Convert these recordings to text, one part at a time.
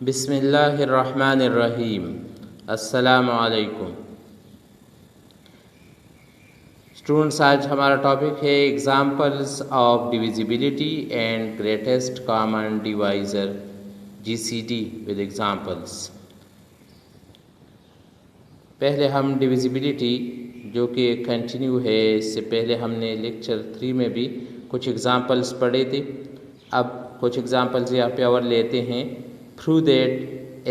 बिस्मिल्लाहिर्रहमानिर्रहीम। अस्सलामु अलैकुम स्टूडेंट्स, आज हमारा टॉपिक है examples of divisibility and greatest common divisor GCD with examples. पहले हम डिविजिबिलिटी जो कि कंटिन्यू है, इससे पहले हमने लेक्चर 3 में भी कुछ एग्जाम्पल्स पढ़े थे। अब कुछ एग्जाम्पल्स यहाँ पे और लेते हैं। Prove that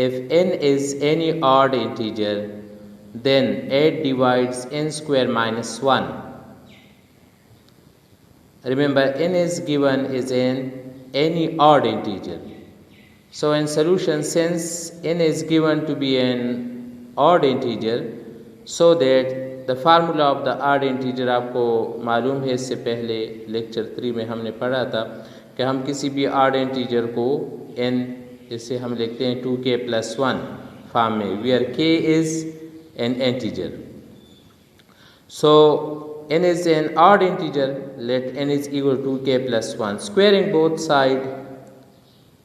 if n is any odd integer, then 8 divides n square minus 1. Remember, n is given is any odd integer. So in solution, since n is given to be an odd integer, so that the formula of the odd integer आपको मालूम है, इससे पहले lecture 3 में हमने पढ़ा था कि हम किसी भी odd integer को n इसे हम लिखते हैं 2k plus 1 फॉर्म में, where k is an integer. So n is an odd integer, let n is equal to 2k plus 1. Squaring both side,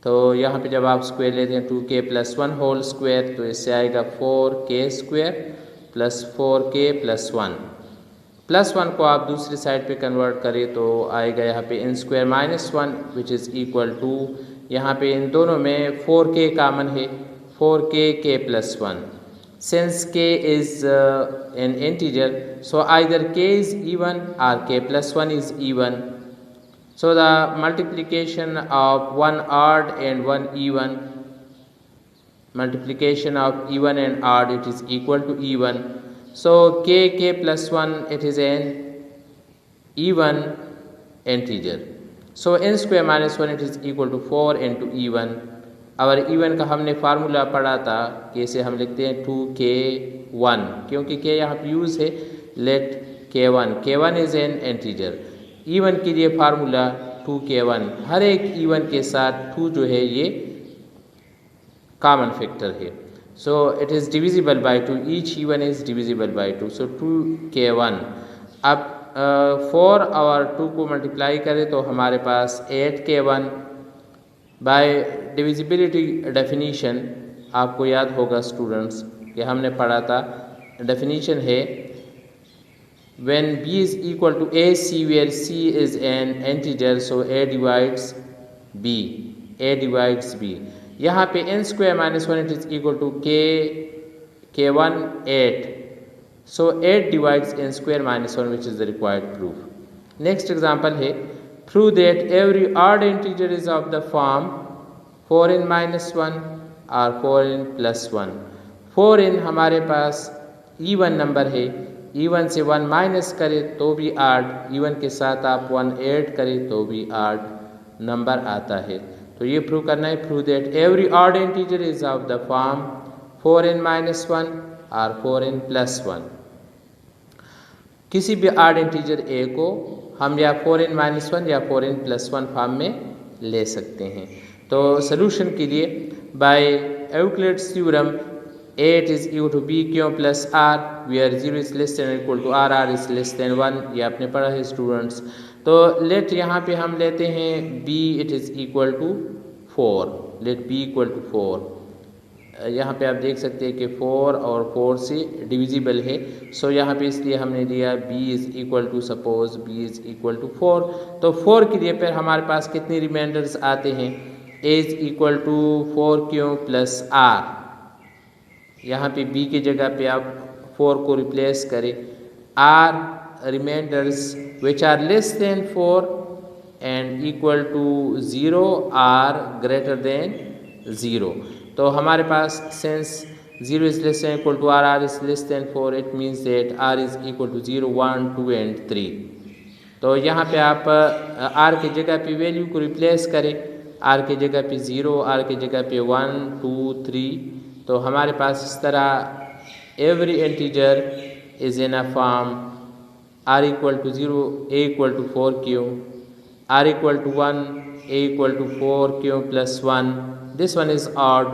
तो यहाँ पे जब आप स्क्वायर लेते हैं 2k plus 1 होल स्क्वायर, तो इससे आएगा 4k square plus 4k plus 1 plus 1 को आप दूसरी साइड पे कन्वर्ट करें तो आएगा यहाँ पे n square minus 1 which is equal to, यहाँ पे इन दोनों में 4k कॉमन है, 4k k plus 1. Since k is an integer, so either k is even or k plus 1 is even. So the multiplication of one odd and one even, multiplication of even and odd, it is equal to even. So k plus 1, it is an even integer. So n square minus 1, it is equal to 4 into even. और even का हमने formula पढ़ा था कि इसे हम लिखते हैं 2k1, क्योंकि k यहाँ पे यूज़ है, let k1 is an integer. even के लिए फार्मूला 2k1, हर एक even के साथ 2 जो है ये कॉमन फैक्टर है। So it is divisible by 2, each even is divisible by 2, so 2k1। अब 4 और 2 को मल्टीप्लाई करें तो हमारे पास 8k1। बाय डिविजिबिलिटी डेफिनीशन आपको याद होगा स्टूडेंट्स कि हमने पढ़ा था, डेफिनीशन है when b is equal to ac where c is an integer, so a divides b। यहाँ पे n square minus 1, it is equal to k1 8, so 8 divides n square minus 1, which is the required proof. Next example है, prove that every odd integer is of the form 4n minus 1 or 4n plus 1. 4n हमारे पास even number है, even से 1 minus करें तो भी odd, even के साथ आप 1 ऐड करें तो भी odd नंबर आता है। तो ये प्रूव करना है, prove that every odd integer is of the form 4n minus 1 or 4n plus 1. किसी भी odd integer a को हम या 4n minus 1 या 4n plus 1 फॉर्म में ले सकते हैं। तो सॉल्यूशन के लिए by Euclid's theorem a is equal to b q plus r, where 0 is less than or equal to r is less than 1, ये आपने पढ़ा है स्टूडेंट्स। तो लेट यहाँ पे हम लेते हैं b, it is equal to 4, let b equal to 4। यहाँ पे आप देख सकते हैं कि 4 और 4 से डिविजिबल है, सो यहाँ पे इसलिए हमने लिया b is equal to, suppose b is equal to 4। तो 4 के लिए फिर हमारे पास कितने रिमाइंडर्स आते हैं, a is equal to 4q plus r। यहाँ पे b की जगह पे आप 4 को रिप्लेस करें, r remainders which are less than 4 and equal to 0 or greater than 0। तो हमारे पास since 0 is less than equal to r, r is less than 4, it means that r is equal to 0 1 2 and 3। तो यहाँ पे आप r की जगह पे वैल्यू को रिप्लेस करें, r की जगह पे 0, r की जगह पे 1 2 3। तो हमारे पास इस तरह every integer is in a form r equal to 0, a equal to 4q, r equal to 1, a equal to 4q plus 1, this one is odd,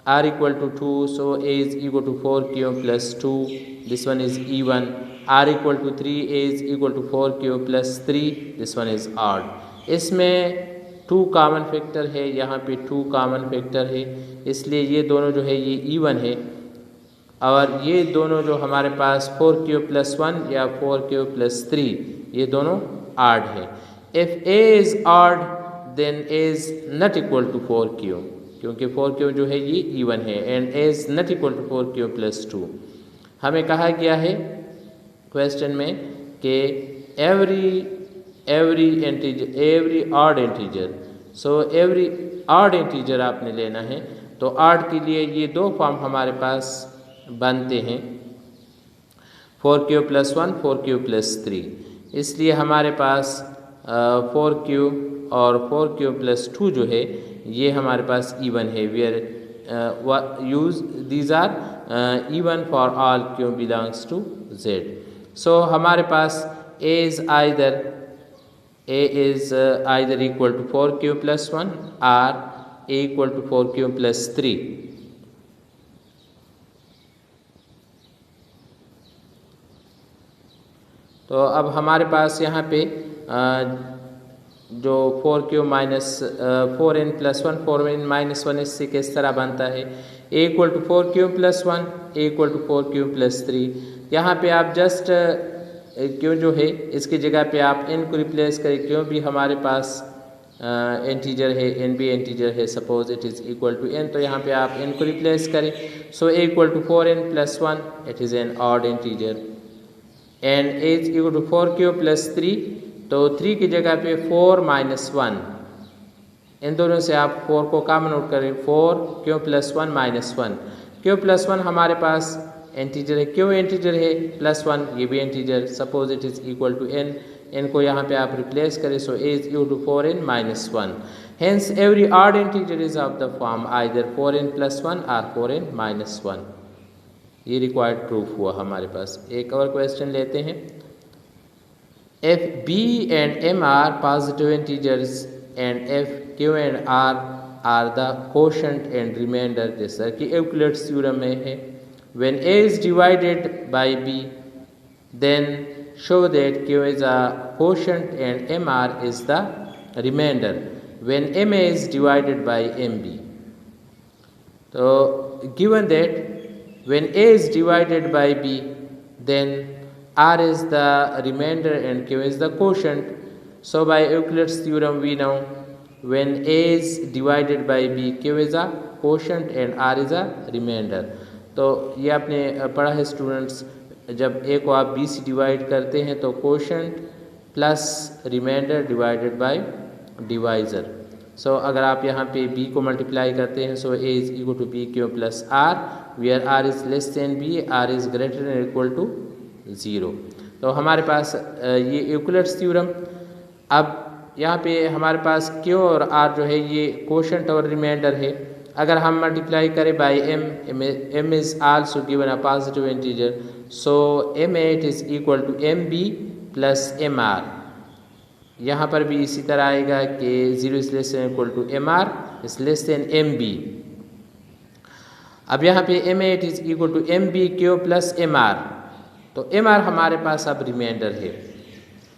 r equal to 2, so a is equal to 4q plus 2, this one is even, r equal to 3, a is equal to 4q plus 3, this one is odd. इसमें 2 common factor है, यहाँ पे 2 common factor है, इसलिए ये दोनों जो है ये इवन है। और ये दोनों जो हमारे पास 4q + 1 या 4q + 3 ये दोनों ऑड है। If a is odd then a is not equal to 4q, क्योंकि 4q जो है ये इवन है, and a is not equal to 4q + 2। हमें कहा गया है क्वेश्चन में कि every odd integer, so every odd integer आपने लेना है। तो ऑड के लिए ये 2 फॉर्म हमारे पास बनते हैं, 4q + 1 4q + 3। इसलिए हमारे पास 4q और 4q + 2 जो है ये हमारे पास इवन है। Whereas these are even for all q belongs to z। So हमारे पास a is either equal to 4q + 1 or a equal to 4q + 3। तो अब हमारे पास यहाँ पे जो 4q - 4n + 1 4n - 1 इससे किस तरह बनता है, a = 4q + 1 a = 4q + 3। यहाँ पे आप जस्ट क्यों जो है इसकी जगह पे आप n को रिप्लेस करें, क्यों भी हमारे पास इंटीजर है, n भी इंटीजर है, suppose it is equal to n, तो यहाँ पे आप n को रिप्लेस करें। So a = 4n + 1 it is an odd integer, and a = 4q + 3, तो 3 की जगह पे 4 - 1, इन दोनों से आप 4 को कॉमन आउट करें, 4q + 1 - 1, q + 1 हमारे पास इंटीजर है, क्यों इंटीजर है, +1 ये भी integer, suppose it is equal to n को यहाँ पे आप रिप्लेस करें। So a is equal to 4n - 1। Hence every odd integer is of the form either 4n + 1 और 4n - 1। ये रिक्वायर्ड प्रूफ हुआ हमारे पास। एक और क्वेश्चन लेते हैं। if b and m are positive integers and if q and r are the quotient and remainder, जैसा कि यूक्लिड्स थ्योरम में है, when a is divided by b then show that q is a quotient and mr is the remainder when ma is divided by mb। तो given that when a is divided by b then r is the remainder and q is the quotient, so by Euclid's theorem we know when a is divided by b q is a quotient and r is a remainder। तो ये आपने पढ़ा है students, जब a को आप b से divide करते हैं तो quotient plus remainder divided by divisor. So अगर आप यहाँ पे b को मल्टीप्लाई करते हैं, so a is equal to bq + r, where r is less than b, r is greater than equal to 0। तो हमारे पास ये यूक्लिड्स थ्योरम। अब यहाँ पे हमारे पास q और r जो है ये कोशेंट और रिमाइंडर है। अगर हम मल्टीप्लाई करें by m is also given a positive integer, so m8 is equal to mb + mr। यहाँ पर भी इसी तरह आएगा कि 0 is less than equal to mr is less than mb। अब यहाँ पे m8 is equal to mbq + mr, तो mr हमारे पास अब रिमाइंडर है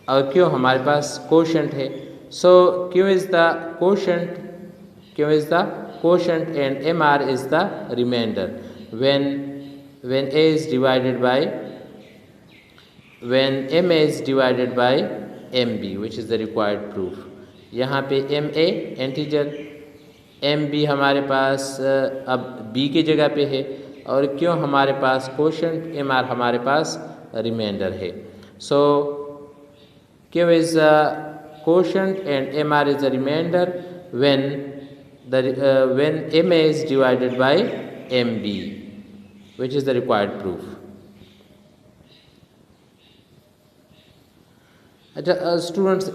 और q हमारे पास कोशेंट है। सो q is the quotient, and mr is the remainder when ma is divided by mb, which is the required proof। यहाँ पे ma इंटीजर, mb हमारे पास अब b की जगह पे है और q हमारे पास कोशेंट, mr हमारे पास रिमाइंडर है। सो q is a quotient and mr is a remainder when ma is divided by mb, which is the required proof। अच्छा स्टूडेंट्स,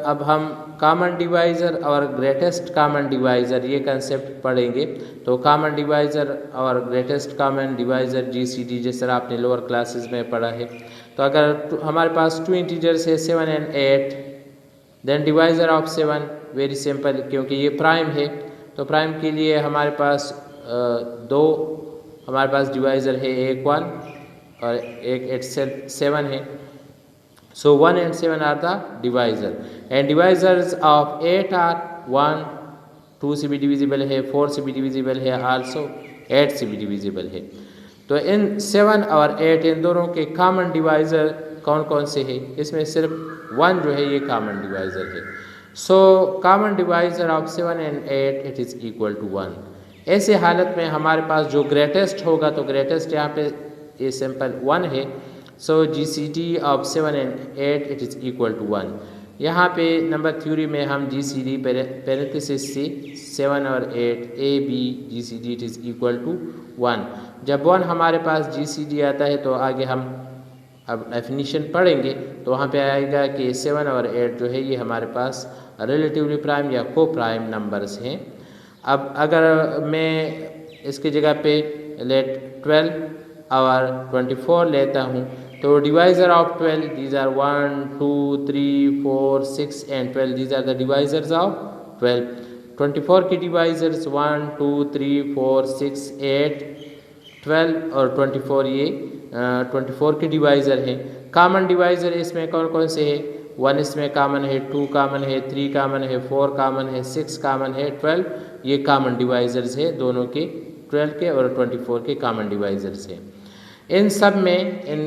अब हम कॉमन डिवाइज़र और ग्रेटेस्ट कॉमन डिवाइज़र ये कंसेप्ट पढ़ेंगे। तो कॉमन डिवाइज़र और ग्रेटेस्ट कॉमन डिवाइज़र GCD जिस तरह आपने लोअर क्लासेस में पढ़ा है। तो अगर हमारे पास 2 इंटीजर्स है 7 and 8, then divisor of 7 very simple, क्योंकि ये प्राइम है तो प्राइम के लिए हमारे पास 2 हमारे पास डिवाइज़र है, एक 1 और एक 7 है। So 1 and 7 are the divisor, and divisors of 8 are 1 2 से भी डिविजिबल है, 4 से भी डिविजिबल है, आल्सो 8 से भी डिविजिबल है। तो इन 7 और 8 इन दोनों के कॉमन डिवाइज़र कौन कौन से हैं? इसमें सिर्फ 1 जो है ये कॉमन डिवाइज़र है। So common divisor of 7 and 8 it is equal to 1। ऐसे हालत में हमारे पास जो ग्रेटेस्ट होगा, तो ग्रेटेस्ट यहाँ पे ये सिंपल 1 है। So GCD of 7 and 8 it is equal to 1। यहाँ पे नंबर थ्योरी में हम GCD पैरेंथेसिस से 7 और 8 AB GCD it is equal to 1। जब 1 हमारे पास GCD आता है तो आगे हम अब डेफिनीशन पढ़ेंगे, तो वहाँ पे आएगा कि 7 और 8 जो है ये हमारे पास रिलेटिवली प्राइम या को प्राइम नंबर्स हैं। अब अगर मैं इसकी जगह पे लेट 12 और 24 लेता हूँ, तो divisor of 12 these are 1 2 3 4 6 and 12 these are the divisors of 12। 24 की डिवाइज़र्स 1 2 3 4 6 8 12 और 24 ये 24 की डिवाइज़र हैं। कॉमन डिवाइज़र इसमें कौन कौन से है? 1 इसमें कॉमन है, 2 कॉमन है, 3 कॉमन है, 4 कॉमन है, 6 कॉमन है, 12 ये कॉमन डिवाइज़र्स है दोनों के, 12 के और 24 के कॉमन डिवाइज़र्स हैं। इन सब में इन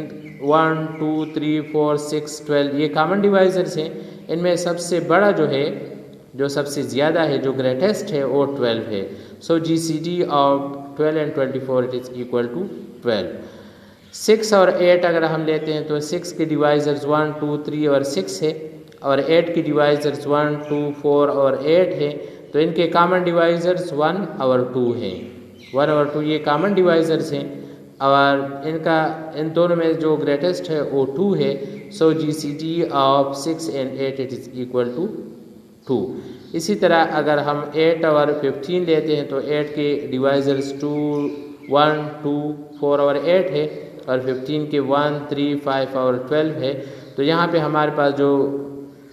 1 2 3 4 6 12 ये कॉमन डिवाइज़र्स हैं। इनमें सबसे बड़ा जो है, जो सबसे ज़्यादा है, जो ग्रेटेस्ट है वो 12 है। So GCD of 12 and 24 it is equal to 12। 6 और 8 अगर हम लेते हैं तो 6 के डिवाइज़र्स 1 2 3 और 6 है, और 8 की डिवाइज़र्स 1 2 4 और 8 है। तो इनके कॉमन डिवाइज़र्स 1 और 2 हैं। 1 और 2 ये कॉमन डिवाइज़र्स हैं, और इनका इन दोनों में जो ग्रेटेस्ट है वो 2 है। So GCD of 6 and 8 it is equal to 2। इसी तरह अगर हम 8 और 15 लेते हैं तो 8 के डिवाइज़र्स 2 1 2 4 और 8 है, और 15 के 1 3 5 और 12 है। तो यहाँ पे हमारे पास जो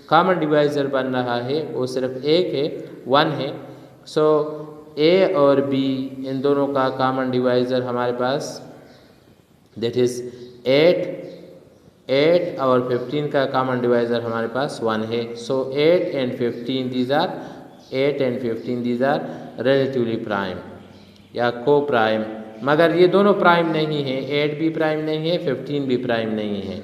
कॉमन डिवाइज़र बन रहा है वो सिर्फ एक है, 1 है। सो A और B इन दोनों का कॉमन डिवाइज़र हमारे पास दैट इज़ 8 और 15 का कॉमन डिवाइज़र हमारे पास 1 है। So 8 and 15 these are relatively prime या को प्राइम, मगर ये दोनों प्राइम नहीं है। 8 भी प्राइम नहीं है, 15 भी प्राइम नहीं है,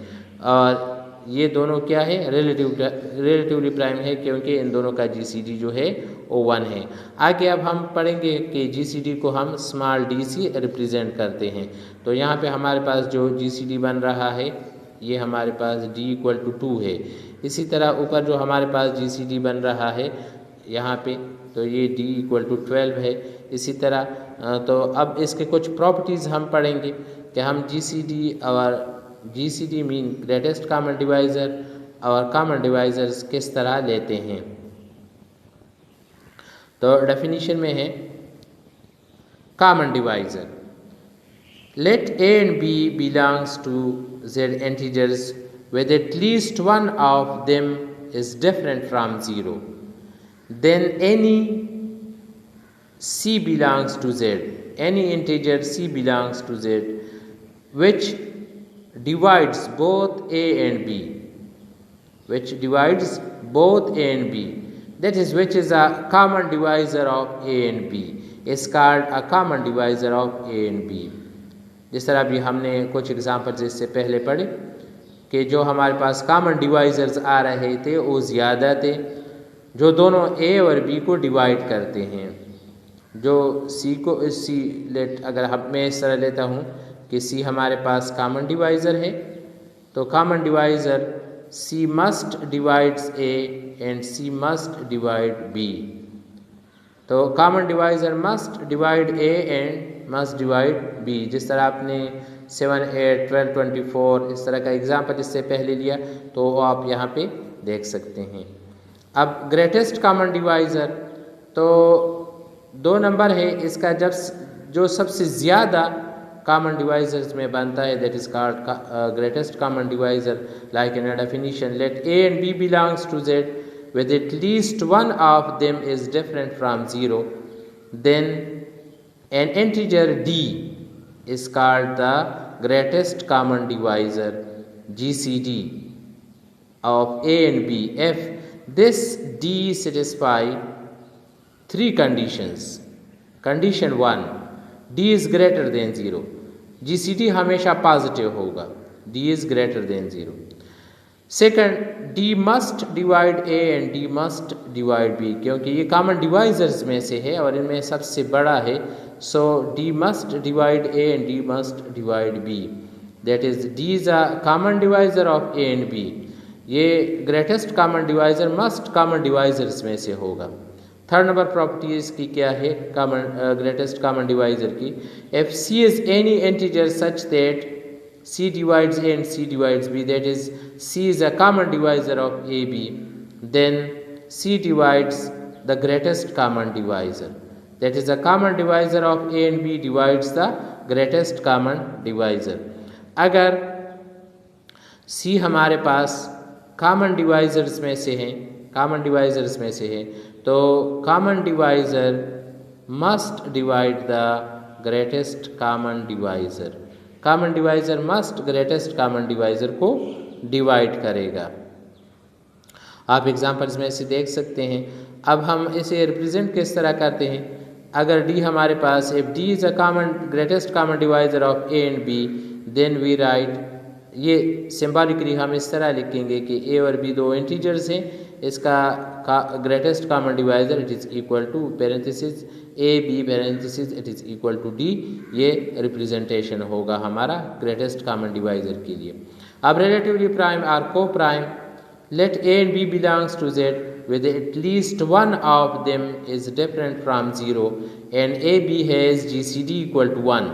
और ये दोनों क्या है? रिलेटिवली प्राइम है, क्योंकि इन दोनों का GCD जो है वो 1 है। आगे अब हम पढ़ेंगे कि GCD को हम स्मॉल d से रिप्रेजेंट करते हैं। तो यहाँ पे हमारे पास जो GCD बन रहा है ये हमारे पास d इक्वल टू 2 है। इसी तरह ऊपर जो हमारे पास GCD बन रहा है यहाँ पे, तो ये d इक्वल टू 12 है। इसी तरह तो अब इसके कुछ प्रॉपर्टीज़ हम पढ़ेंगे कि हम GCD mean greatest common divisor और कॉमन डिवाइज़र्स किस तरह लेते हैं। तो डेफिनेशन में है common divisor, let A and B belongs to Z integers with at least one of them is different from 0, then any C belongs to Z, any integer C belongs to Z which divides both A and B, that is which is a common divisor of A and B is called a common divisor of A and B। जिस तरह अभी हमने कुछ examples इससे पहले पढ़े कि जो हमारे पास कॉमन डिवाइज़र्स आ रहे थे वो ज़्यादा थे, जो दोनों A और B को डिवाइड करते हैं। जो अगर मैं इस तरह लेता हूँ कि C हमारे पास कॉमन डिवाइज़र है, तो common divisor C must divides A and C must divide B। तो common divisor must divide A and must divide B। जिस तरह आपने 7 8 12 24 इस तरह का एग्जाम्पल इससे पहले लिया, तो वो आप यहाँ पे देख सकते हैं। अब ग्रेटेस्ट कॉमन डिवाइज़र तो 2 नंबर है इसका, जब जो सबसे ज़्यादा कॉमन डिवाइज़र्स में बनता है that is called greatest common divisor. Like in definition, let A and B belongs to Z with at least one of them is different from 0, then an integer D is called the greatest common divisor GCD of A and B if this D satisfy 3 conditions. Condition 1, D is greater than 0. GCD हमेशा positive होगा, D is greater than 0. Second, D must divide A and D must divide B, क्योंकि ये common divisors में से है और इनमें सबसे बड़ा है. सो D must divide A and D must divide B. That is, D is a common divisor of A and B. ये greatest common divisor must common divisors में से होगा. थर्ड नंबर प्रॉपर्टी इसकी क्या है, ग्रेटेस्ट कॉमन डिवाइजर की, if C is any integer such that C divides A and C divides B, that is, C is a common divisor of AB, then C divides the greatest common divisor. That is, the common divisor of A and B divides the greatest common divisor. अगर C हमारे पास common divisors में से हैं, common divisors में से है, तो common divisor must divide the greatest common divisor. Common divisor must greatest common divisor को डिवाइड करेगा. आप एग्जांपल्स में से देख सकते हैं. अब हम इसे रिप्रेजेंट किस तरह करते हैं, अगर D हमारे पास, if D is a common greatest common divisor of A and B, then we write, ये सिंबॉलिकली हम इस तरह लिखेंगे कि A और B दो इंटीजर्स हैं, इसका greatest common divisor it is equal to parenthesis A B parenthesis it is equal to D. ये रिप्रेजेंटेशन होगा हमारा ग्रेटेस्ट कॉमन डिवाइजर के लिए. अब रिलेटिवली प्राइम और coprime, let A and B belongs to Z with at least one of them is different from 0 and AB has GCD equal to 1.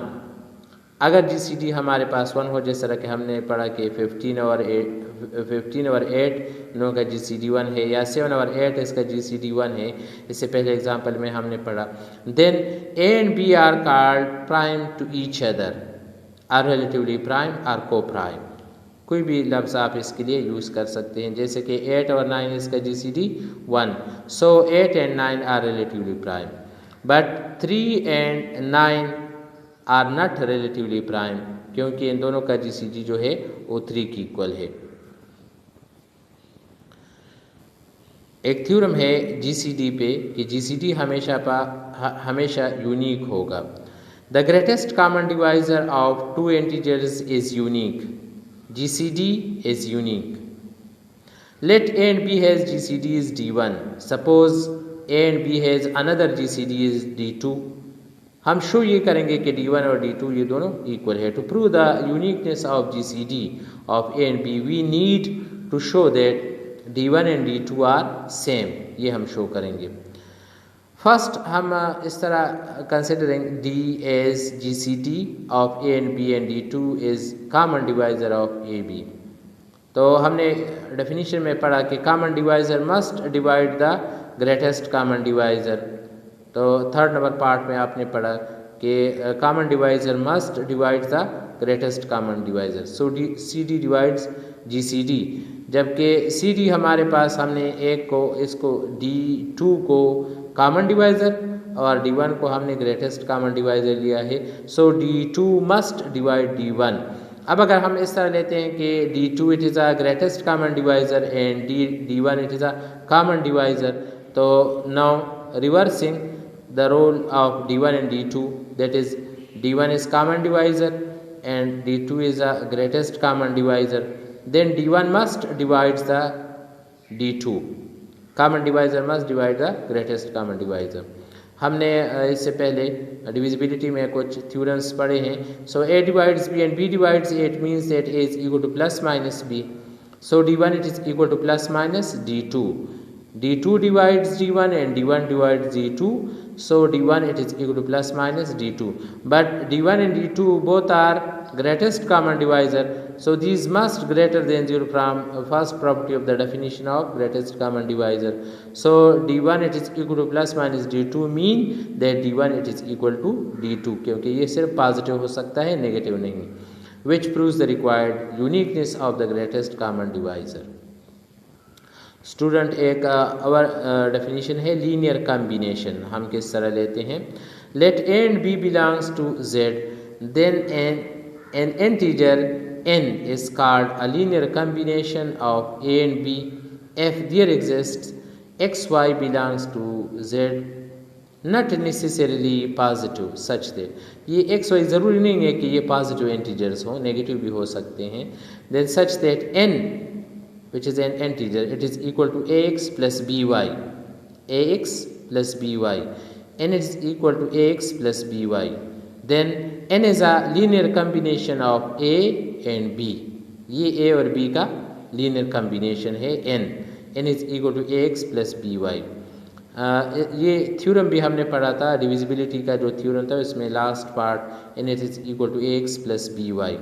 अगर GCD हमारे पास 1 हो, जिस तरह के हमने पढ़ा कि 15 और 8 इनों का GCD 1 है, या 7 और 8 इसका GCD 1 है, इससे पहले एग्जांपल में हमने पढ़ा, then A and B are called prime to each other, are relatively prime are coprime. कोई भी लफ्ज़ आप इसके लिए यूज़ कर सकते हैं, जैसे कि 8 और 9 इसका GCD 1, so 8 and 9 are relatively prime, but 3 and 9 are not relatively prime, क्योंकि इन दोनों का GCD जो है वो 3 की इक्वल है. एक थ्योरम है GCD पे कि GCD हमेशा यूनिक होगा. The greatest common divisor of two integers is unique. GCD is unique. Let A and B has GCD is D1. Suppose A and B has another GCD is D2. हम show ये करेंगे कि D1 और D2 ये दोनों equal है. To prove the uniqueness of GCD of A and B, we need to show that D1 and D2 are same. ये हम शो करेंगे. फर्स्ट हम इस तरह considering D as GCD of A and B and D2 is common divisor of AB. तो हमने definition में पढ़ा कि common divisor must divide the greatest common divisor. तो थर्ड नंबर पार्ट में आपने पढ़ा कि common divisor must divide the greatest common divisor. So CD divides GCD, जबकि CD हमारे पास हमने एक को, इसको D2 को कॉमन डिवाइजर और D1 को हमने ग्रेटेस्ट कॉमन डिवाइजर लिया है. सो D2 मस्ट डिवाइड D1. अब अगर हम इस तरह लेते हैं कि D2 it is a greatest common divisor and D1 it is a common divisor, तो now reversing the role of D1 and D2, that is D1 is common divisor and D2 is a greatest common divisor, then D1 must divide the D2. Common divisor must divide the greatest common divisor. हमने इससे पहले divisibility में कुछ theorems पढ़े हैं. So A divides B and B divides A, it means that A is equal to plus minus B. So D1 it is equal to plus minus D2. D2 divides D1 and D1 divides D2. So D1 it is equal to plus minus D2. But D1 and D2 both are greatest common divisor. So these must greater than 0 from first property of the definition of greatest common divisor. So D1 it is equal to plus minus D2 mean that D1 it is equal to D2, क्योंकि ये सिर्फ positive हो सकता है, negative नहीं. Which proves the required uniqueness of the greatest common divisor. Student, एक और definition है लीनियर कॉम्बिनेशन. हम किस तरह लेते हैं, late A and B belongs to Z, then an integer n is called a linear combination of A and B if there exists xy belongs to Z not necessarily positive such that, ये x Y ज़रूरी नहीं है कि ये positive integers हों, negative भी हो सकते हैं। Then such that n which is an integer it is equal to ax plus by, ax plus by, n is equal to ax plus by, then n is a linear combination of a and b, ये a और b का linear combination है n is equal to ax plus by। ये theorem भी हमने पढ़ा था, divisibility का जो थ्योरम था उसमें last part n is equal to ax plus by।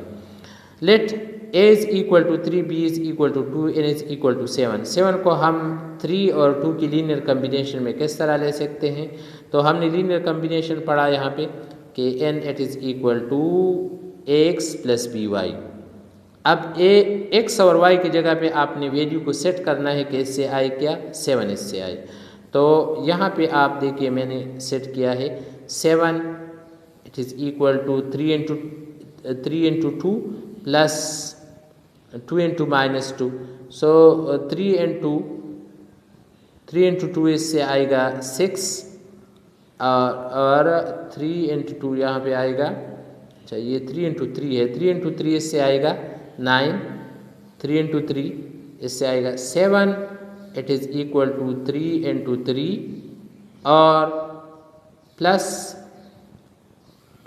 Let a is equal to 3, b is equal to 2, n is equal to 7। 7 को हम 3 और 2 की लीनियर कम्बिनेशन में किस तरह ले सकते हैं? तो हमने लीनियर कम्बिनेशन पढ़ा यहाँ पे कि n it is equal to ax plus by। अब x और y की जगह पे आपने वैल्यू को सेट करना है कि इससे आए क्या, 7 इससे आए। तो यहाँ पे आप देखिए मैंने सेट किया है 7 it is equal to 3 into 2 plus 2 into minus 2, so 3 into 2 इससे आएगा 6 और 3 into 2 यहाँ पे आएगा, अच्छा ये 3 into 3 है, 3 into 3 इससे आएगा 9, 3 into 3 इससे आएगा 7, it is equal to 3 into 3 और प्लस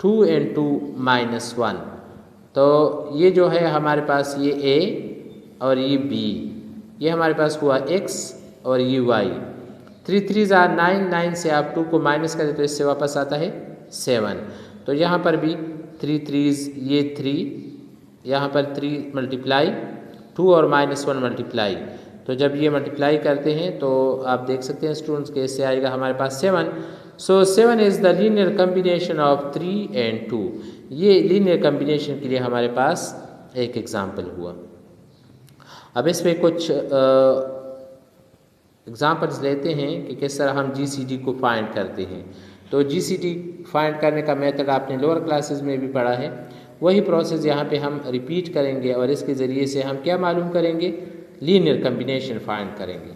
2 into minus 1। तो ये जो है हमारे पास ये a और ये b, ये हमारे पास हुआ x और ये y। 3 3 are 9, 9 से आप 2 को माइनस करें तो इससे वापस आता है 7। तो यहाँ पर भी 3 3 ये 3, यहाँ पर 3 मल्टीप्लाई 2 और -1 मल्टीप्लाई, तो जब ये मल्टीप्लाई करते हैं तो आप देख सकते हैं स्टूडेंट्स के इससे आएगा हमारे पास 7। सो 7 is the linear combination of 3 and 2। ये लीनियर कम्बिनेशन के लिए हमारे पास एक एग्ज़ाम्पल हुआ। अब इस पर कुछ एग्ज़ाम्पल्स लेते हैं कि किस तरह हम GCD को फाइंड करते हैं। तो GCD फाइंड करने का मेथड आपने लोअर क्लासेस में भी पढ़ा है, वही प्रोसेस यहाँ पे हम रिपीट करेंगे और इसके ज़रिए से हम क्या मालूम करेंगे, लीनियर कम्बिनेशन फाइंड करेंगे।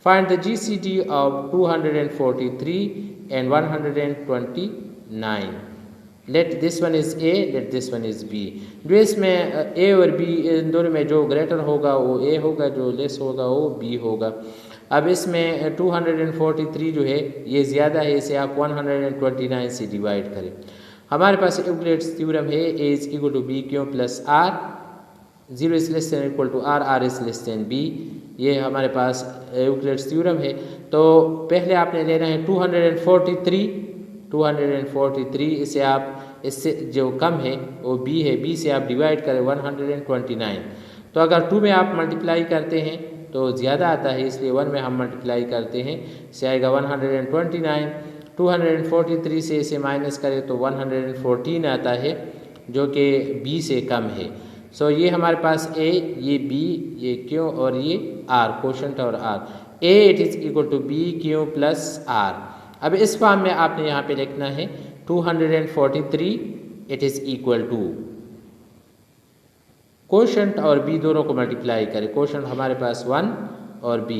Find the GCD of 243 and 129। Let this one is a, let this one is b। जो इसमें a और b इन दोनों में जो ग्रेटर होगा वो a होगा, जो लेस होगा वो b होगा। अब इसमें 243 जो है ये ज़्यादा है, इसे आप 129 से डिवाइड करें। हमारे पास यूक्लिड्स थ्योरम है a is equal to b q plus r, 0 is less than equal to r, r is less than b। ये हमारे पास यूक्लिड्स थ्योरम है। तो पहले आपने लेना है 243, इसे आप इससे जो कम है वो b है, b से आप डिवाइड करें 129। तो अगर 2 में आप मल्टीप्लाई करते हैं तो ज़्यादा आता है, इसलिए 1 में हम मल्टीप्लाई करते हैं, इसे आएगा 129। 243 से इसे माइनस करें तो 114 आता है जो कि b से कम है। सो ये हमारे पास a, ये b, ये q और ये r, कोशंट और r। a it is equal to b q plus r। अब इस फॉर्म में आपने यहाँ पे लिखना है 243 it is equal to quotient और b दोनों को मल्टीप्लाई करें। कोशंट हमारे पास 1 और b,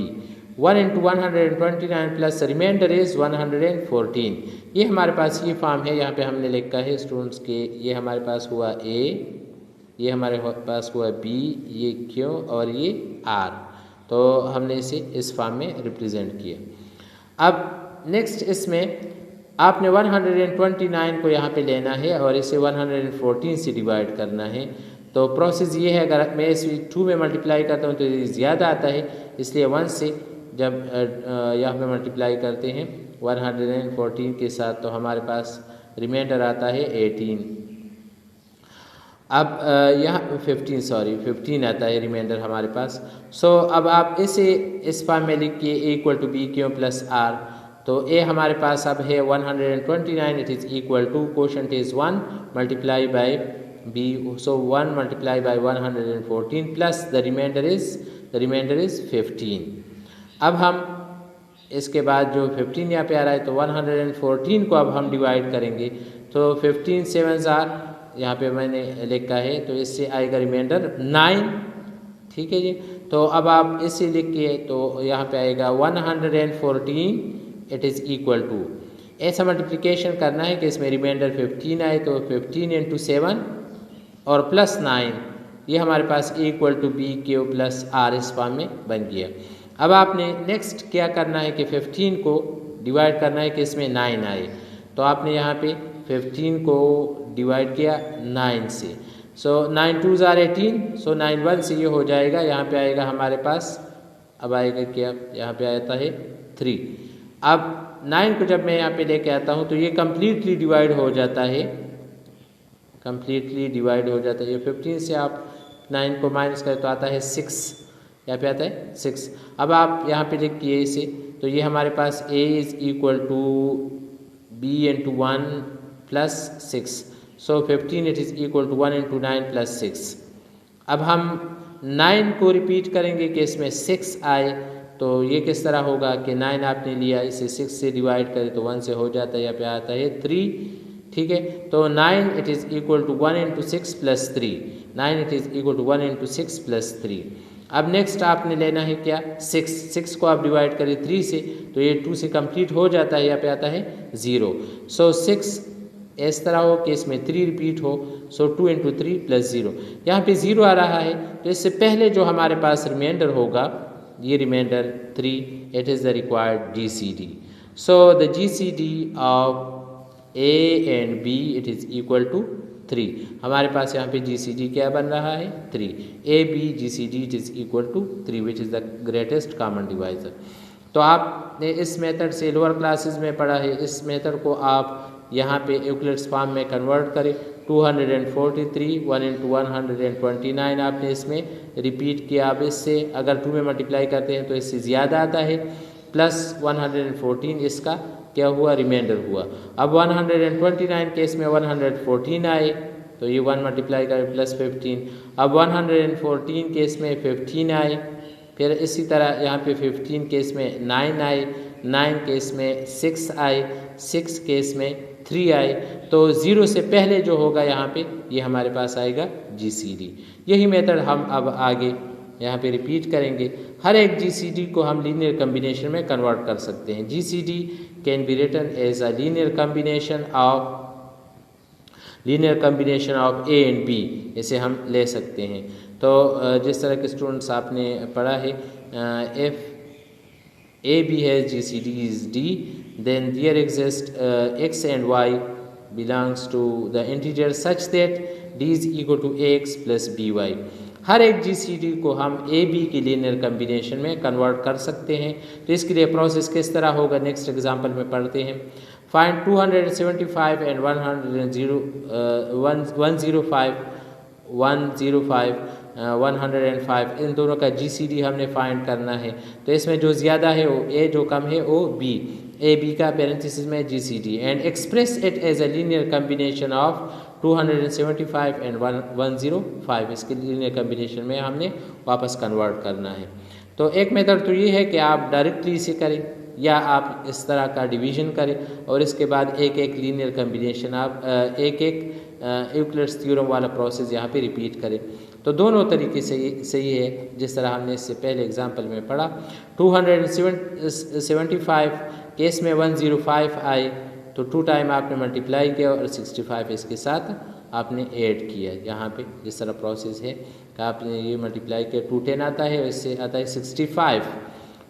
1 into 129 plus reminder is 114। ये हमारे पास ये फॉर्म है, यहाँ पे हमने लिखा है स्टूडेंट्स के, ये हमारे पास हुआ a, ये हमारे पास हुआ b, ये q और ये r। तो हमने इसे इस फॉर्म में रिप्रेजेंट किया। अब नेक्स्ट इसमें आपने 129 को यहाँ पे लेना है और इसे 114 से डिवाइड करना है। तो प्रोसेस ये है, अगर मैं इसे 2 में मल्टीप्लाई करता हूँ तो ये ज़्यादा आता है, इसलिए 1 से जब यहाँ पे मल्टीप्लाई करते हैं 114 के साथ तो हमारे पास रिमाइंडर आता है 18। अब यहाँ 15 आता है रिमाइंडर हमारे पास। सो अब आप इसे इस फॉर्म में लिखिए a equal to B Q plus r। तो a हमारे पास अब है 129, it is equal to quotient is 1 multiply by b, so 1 multiply by 114 plus the reminder is 15। अब हम इसके बाद जो 15 यहाँ पे आ रहा है तो 114 को अब हम डिवाइड करेंगे, तो 15 7s आर, यहाँ पे मैंने लिखा है, तो इससे आएगा रिमाइंडर 9। ठीक है जी। तो अब आप इसे लिखिए तो यहाँ पे आएगा 114 इट इज़ इक्वल टू, ऐसा मल्टीप्लिकेशन करना है कि इसमें रिमाइंडर 15 आए, तो 15 इंटू 7 और प्लस 9, ये हमारे पास equal to B Q plus R इस फॉर्म में बन गया। अब आपने नेक्स्ट क्या करना है कि 15 को डिवाइड करना है कि इसमें 9 आए, तो आपने यहाँ पे 15 को डिवाइड किया 9 से, सो 9 2 ज़ार 18, सो 9 1 से ये हो जाएगा, यहाँ पे आएगा हमारे पास, अब आएगा क्या, यहाँ पे आता है 3। अब 9 को जब मैं यहाँ पे लेके आता हूँ तो ये कम्प्लीटली डिवाइड हो जाता है, कम्प्लीटली डिवाइड हो जाता है। ये 15 से आप 9 को माइनस करें तो आता है 6, यहाँ पे आता है 6। अब आप यहाँ पे देखिए इसे, तो ये हमारे पास a is equal to b into 1 plus 6, so 15 it is equal to 1 into 9 plus 6। अब हम 9 को रिपीट करेंगे कि इसमें 6 आए, तो ये किस तरह होगा कि 9 आपने लिया, इसे 6 से डिवाइड करें तो 1 से हो जाता है, यहाँ पे आता है 3, ठीक है। तो 9 it is equal to 1 into 6 plus 3, 9 it is equal to 1 into 6 plus 3। अब नेक्स्ट आपने लेना है क्या, 6 को आप डिवाइड करें 3 से, तो ये 2 से कंप्लीट हो जाता है, यहाँ पे आता है 0। सो 6 इस तरह हो कि इसमें 3 रिपीट हो, सो 2 इंटू 3 प्लस 0, यहाँ पे 0 आ रहा है, तो इससे पहले जो हमारे पास रिमाइंडर होगा, ये reminder 3, it is the required GCD। So the GCD of A and B it is equal to 3। हमारे पास यहाँ पे GCD क्या बन रहा है, 3। AB GCD it is equal to 3 which is the greatest common divisor. तो आपने इस मेथड से लोअर क्लासेस में पढ़ा है, इस मेथड को आप यहाँ पे यूक्लिड्स फॉर्म में कन्वर्ट करें। 243 1 इंटू 129 आपने इसमें रिपीट किया। अब इससे अगर 2 में मल्टीप्लाई करते हैं तो इससे ज़्यादा आता है, प्लस 114 इसका क्या हुआ, रिमाइंडर हुआ। अब 129 केस में 114 आए, तो ये 1 मल्टीप्लाई करें प्लस 15। अब 114 केस में 15 आए, फिर इसी तरह यहाँ पे 15 केस में 9 आए, 9 केस में 6 आए, 6 केस में 3 आए। तो 0 से पहले जो होगा यहाँ पे ये हमारे पास आएगा GCD। यही मेथड हम अब आगे यहाँ पे रिपीट करेंगे। हर एक GCD को हम लीनियर कम्बिनेशन में कन्वर्ट कर सकते हैं। GCD can be written as a linear combination of A and B, इसे हम ले सकते हैं। तो जिस तरह के स्टूडेंट्स आपने पढ़ा है, if AB has GCD is D, then there exists X and Y belongs to the integer such that D is equal to AX plus BY। हर एक GCD को हम AB की लीनियर कम्बिनेशन में कन्वर्ट कर सकते हैं। तो इसके लिए प्रोसेस किस तरह होगा, नेक्स्ट एग्जांपल में पढ़ते हैं। फाइंड 275 एंड 105 इन दोनों का GCD हमने फाइंड करना है। तो इसमें जो ज़्यादा है वो A, जो कम है वो B। AB का पेरेंथेसिस में GCD and express it as a linear combination of 275 and 105, इसके लीनियर कम्बिनेशन में हमने वापस कन्वर्ट करना है। तो एक मेथड तो ये है कि आप डायरेक्टली इसे करें, या आप इस तरह का डिवीजन करें और इसके बाद एक एक लीनियर कम्बिनेशन आप एक यूक्लिड्स थ्योरम वाला प्रोसेस यहाँ पे रिपीट करें। तो दोनों तरीके से सही है, जिस तरह हमने इससे पहले एग्जांपल में पढ़ा। 275 केस में 105 आए, तो 2 टाइम आपने मल्टीप्लाई किया और 65 इसके साथ आपने ऐड किया। यहाँ पे जिस तरह प्रोसेस है कि आपने ये मल्टीप्लाई किया, 2 10 आता है, इससे आता है 65।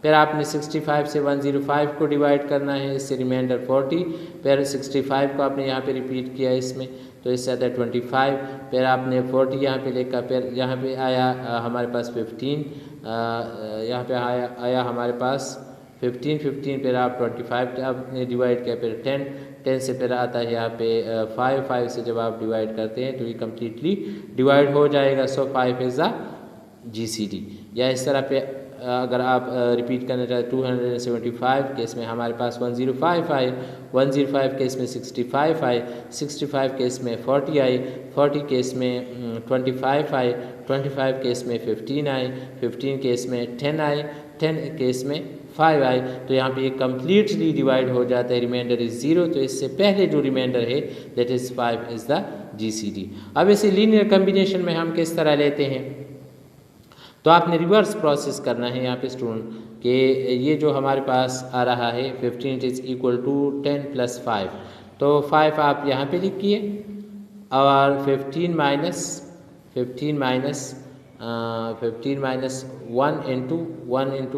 फिर आपने 65 से 105 को डिवाइड करना है, इससे रिमाइंडर 40। फिर 65 को आपने यहाँ पे रिपीट किया इसमें, तो इससे आता है 25। फिर आपने 40 यहाँ पे लेकर, फिर यहाँ पे आया हमारे पास 15, यहाँ पे आया हमारे पास 15, फिर आप 25 आपने डिवाइड किया, फिर 10 से फिर आता है यहाँ पे 5 से जब आप डिवाइड करते हैं तो ये कम्प्लीटली डिवाइड हो जाएगा। सो 5 इज़ द GCD। या इस तरह पे अगर आप रिपीट करना चाहें, 275 केस में हमारे पास 105 आए, 105 केस में 65 आए, 65 केस में 40 आए, 40 केस में 25 आए, 25 केस में 15 आए, 15 केस में 10 आए, 10 केस में 5 आए। तो यहाँ पे ये कम्प्लीटली डिवाइड हो जाता है, रिमाइंडर इज़ 0। तो इससे पहले जो रिमाइंडर है that is 5 is the GCD। अब इसे लीनियर कम्बिनेशन में हम किस तरह लेते हैं, तो आपने रिवर्स प्रोसेस करना है यहाँ पे स्टूडेंट कि ये जो हमारे पास आ रहा है 15 इज इक्वल टू 10 + 5, तो 5 आप यहाँ पे लिखिए और 15 माइनस 1 इंटू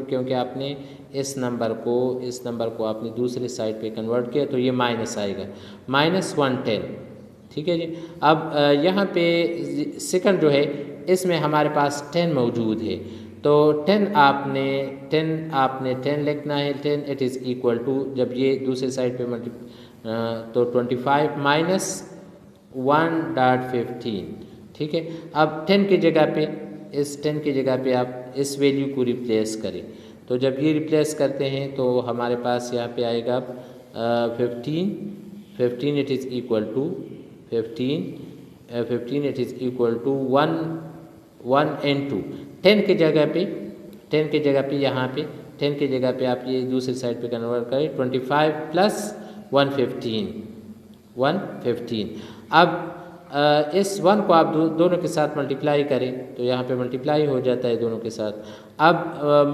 क्योंकि आपने इस नंबर को आपने दूसरे साइड पे कन्वर्ट किया तो ये माइनस आएगा, -110। ठीक है जी। अब यहाँ पे सेकंड जो है इसमें हमारे पास 10 मौजूद है, तो 10 आपने 10 लिखना है। 10 इट इज़ इक्वल टू, जब ये दूसरे साइड पे तो 25 माइनस 1.15। ठीक है। अब 10 की जगह पे आप इस वैल्यू को रिप्लेस करें, तो जब ये रिप्लेस करते हैं तो हमारे पास यहाँ पे आएगा 15 it is equal to 15 it is equal to 1 into 10 की जगह पे यहाँ पे 10 की जगह पे आप ये दूसरी साइड पे कन्वर्ट करें 25 + 115। अब इस 1 को आप दोनों के साथ मल्टीप्लाई करें तो यहाँ पे मल्टीप्लाई हो जाता है दोनों के साथ। अब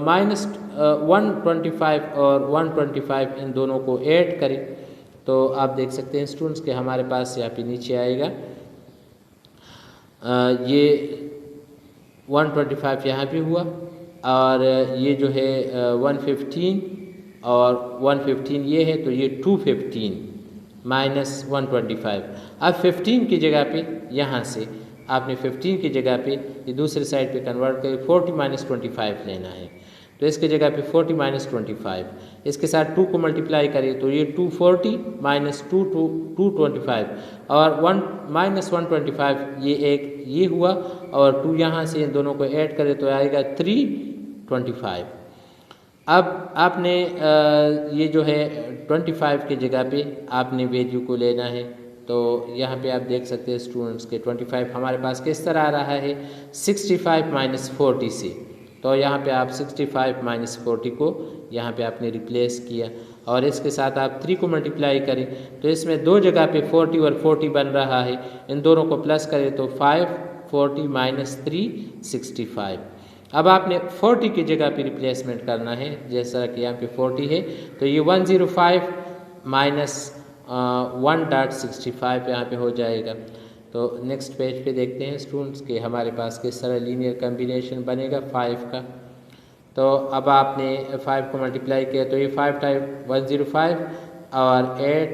-125 और 125 इन दोनों को ऐड करें तो आप देख सकते हैं स्टूडेंट्स कि हमारे पास यहाँ पे नीचे आएगा ये 125 यहाँ पे हुआ और ये जो है 115 और 115 ये है, तो ये 215 माइनस 125। अब 15 की जगह पे यहाँ से आपने 15 की जगह पे ये दूसरे साइड पे कन्वर्ट करके 40 - 25 लेना है, तो इसकी जगह पे 40 - 25, इसके साथ 2 को मल्टीप्लाई करें तो ये 240 माइनस 225 और 125 ये हुआ और 2 यहाँ से इन दोनों को ऐड करें तो आएगा 325। अब आपने ये जो है 25 की जगह पे आपने वैल्यू को लेना है, तो यहाँ पे आप देख सकते हैं स्टूडेंट्स के 25 हमारे पास किस तरह आ रहा है 65 - 40 से, तो यहाँ पे आप 65 - 40 को यहाँ पे आपने रिप्लेस किया और इसके साथ आप 3 को मल्टीप्लाई करें तो इसमें दो जगह पे 40 और 40 बन रहा है, इन दोनों को प्लस करें तो 540 - 3 65। अब आपने 40 की जगह पे रिप्लेसमेंट करना है, जैसा कि यहाँ पे 40 है तो ये 105 माइनस 1.65 यहाँ पे हो जाएगा। तो नेक्स्ट पेज पे देखते हैं स्टूडेंट्स कि हमारे पास किस तरह लीनियर कम्बिनेशन बनेगा 5 का। तो अब आपने 5 को मल्टीप्लाई किया तो ये 5 टाइम 105 और 8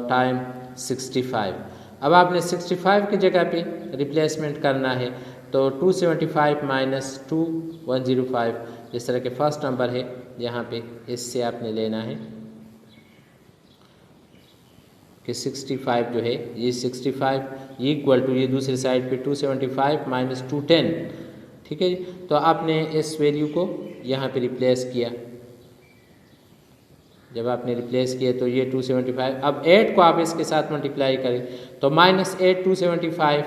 टाइम 65। अब आपने 65 की जगह पे रिप्लेसमेंट करना है तो 275 माइनस 2 105, जिस तरह के फर्स्ट नंबर है यहाँ पे इससे आपने लेना है कि 65 जो है ये 65 इक्वल टू ये दूसरी साइड पे 275 माइनस 210। ठीक है जी। तो आपने इस वैल्यू को यहाँ पे रिप्लेस किया, जब आपने रिप्लेस किया तो ये 275। अब 8 को आप इसके साथ मल्टीप्लाई करें तो -8 275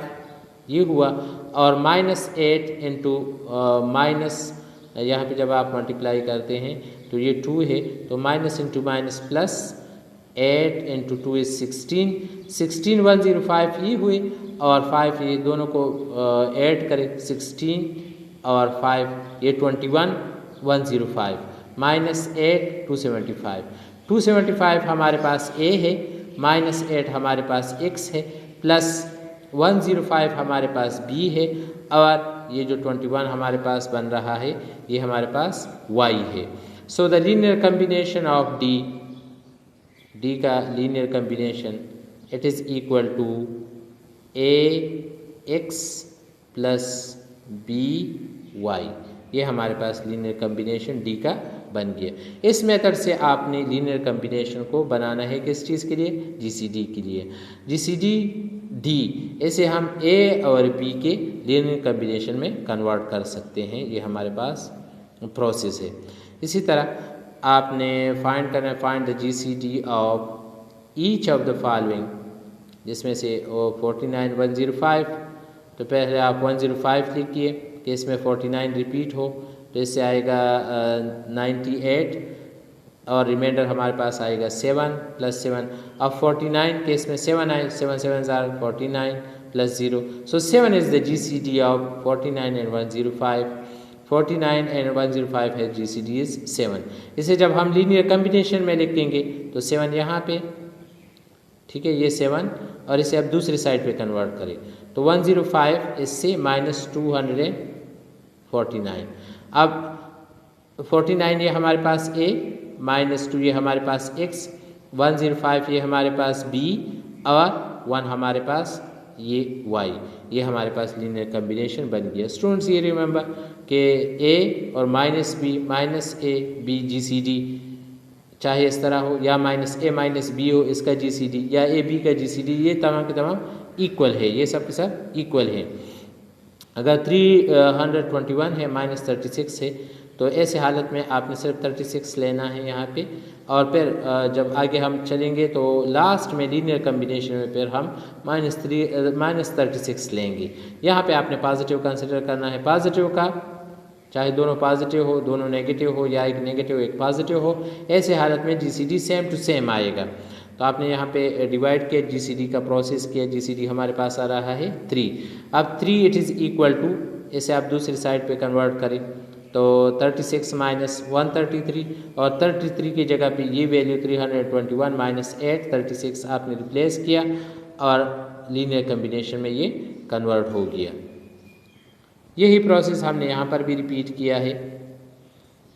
ये हुआ और -8 इंटू माइनस यहाँ पे जब आप मल्टीप्लाई करते हैं तो ये 2 है तो minus into minus plus 8 into 2 is 16 105 ये हुए और 5 ये दोनों को ऐड करें 16 और 5 ये 21 105 माइनस 8 275 हमारे पास a है, -8 हमारे पास x है, प्लस 105 हमारे पास b है और ये जो 21 हमारे पास बन रहा है ये हमारे पास y है। So the linear combination of d का linear combination it is equal to ax plus by, ये हमारे पास लीनियर कम्बिनेशन d का बन गया। इस मेथड से आपने लीनियर कम्बिनेशन को बनाना है किस चीज़ के लिए, जीसीडी के लिए। जीसीडी डी इसे हम ए और बी के लीनियर कम्बिनेशन में कन्वर्ट कर सकते हैं, ये हमारे पास प्रोसेस है। इसी तरह आपने फाइंड करना है find the GCD of each of the following, जिसमें से 49 105, तो पहले आप 105 लिखिए कि इसमें 49 रिपीट हो तो इससे आएगा 98 और रिमाइंडर हमारे पास आएगा 7 + 7। अब 49 के इसमें 7 आए, 7 7 49 plus 0. So 7 is the GCD of 49 and 105. 49 and 105 है GCD is 7. इसे जब हम लीनियर कम्बिनेशन में लिखेंगे तो 7 यहाँ पे, ठीक है, ये 7, और इसे अब दूसरी साइड पे कन्वर्ट करें तो 105 इससे माइनस 249. अब 49 ये हमारे पास a, माइनस 2 ये हमारे पास x, 105 ये हमारे पास b और 1 हमारे पास ये y. ये हमारे पास लीनियर कम्बिनेशन बन गया. स्टूडेंट्स ये रिमेंबर कि a और माइनस a b GCD चाहे इस तरह हो या माइनस a माइनस b हो इसका GCD या a b का GCD, ये तमाम के तमाम इक्वल है, ये सब के सब इक्वल है. अगर 321 है माइनस 36 है तो ऐसे हालत में आपने सिर्फ 36 लेना है यहाँ पे, और फिर जब आगे हम चलेंगे तो लास्ट में लीनियर कम्बिनेशन में फिर हम माइनस 36 लेंगे. यहाँ पे आपने पॉजिटिव कंसिडर करना है. पॉजिटिव का चाहे दोनों पॉजिटिव हो, दोनों नेगेटिव हो या एक नेगेटिव एक पॉजिटिव हो, ऐसे हालत में GCD सेम टू सेम आएगा. तो आपने यहाँ पे डिवाइड किया, GCD का प्रोसेस किया, GCD हमारे पास आ रहा है 3. अब 3 इट इज़ इक्वल टू, इसे आप दूसरी साइड पे कन्वर्ट करें तो 36 माइनस 133, और 33 की जगह पे ये वैल्यू 321 माइनस 8, 36 आपने रिप्लेस किया और लीनियर कम्बिनेशन में ये कन्वर्ट हो गया. यही प्रोसेस हमने यहाँ पर भी रिपीट किया है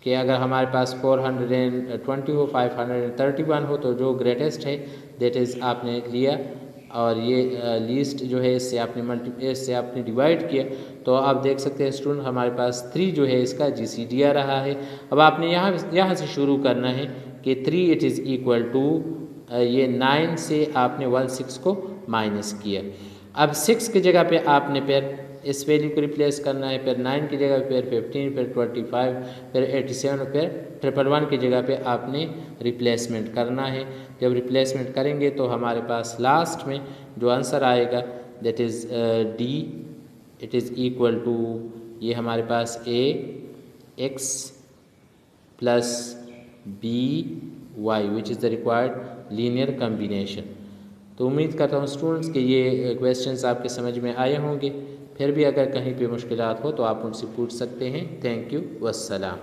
कि अगर हमारे पास 420 हो, 531 हो तो जो ग्रेटेस्ट है दैट इज़ आपने लिया, और ये लीस्ट जो है इससे आपने डिवाइड किया. तो आप देख सकते हैं स्टूडेंट हमारे पास 3 जो है इसका GCD आ रहा है. अब आपने यहाँ से शुरू करना है कि 3 इट इज़ इक्वल टू ये 9 से आपने 16 को माइनस किया. अब 6 की जगह पे आपने फिर इस वैल्यू को रिप्लेस करना है, फिर 9 की जगह फिर 15, फिर 25, फिर 87, फिर 111 की जगह पे आपने रिप्लेसमेंट करना है. जब रिप्लेसमेंट करेंगे तो हमारे पास लास्ट में जो आंसर आएगा that is D, it is equal to ये हमारे पास AX plus BY which is the required linear combination. तो उम्मीद करता हूँ स्टूडेंट्स कि ये क्वेश्चंस आपके समझ में आए होंगे. फिर भी अगर कहीं पे मुश्किलात हो तो आप मुझसे पूछ सकते हैं. Thank you, वस्सलाम.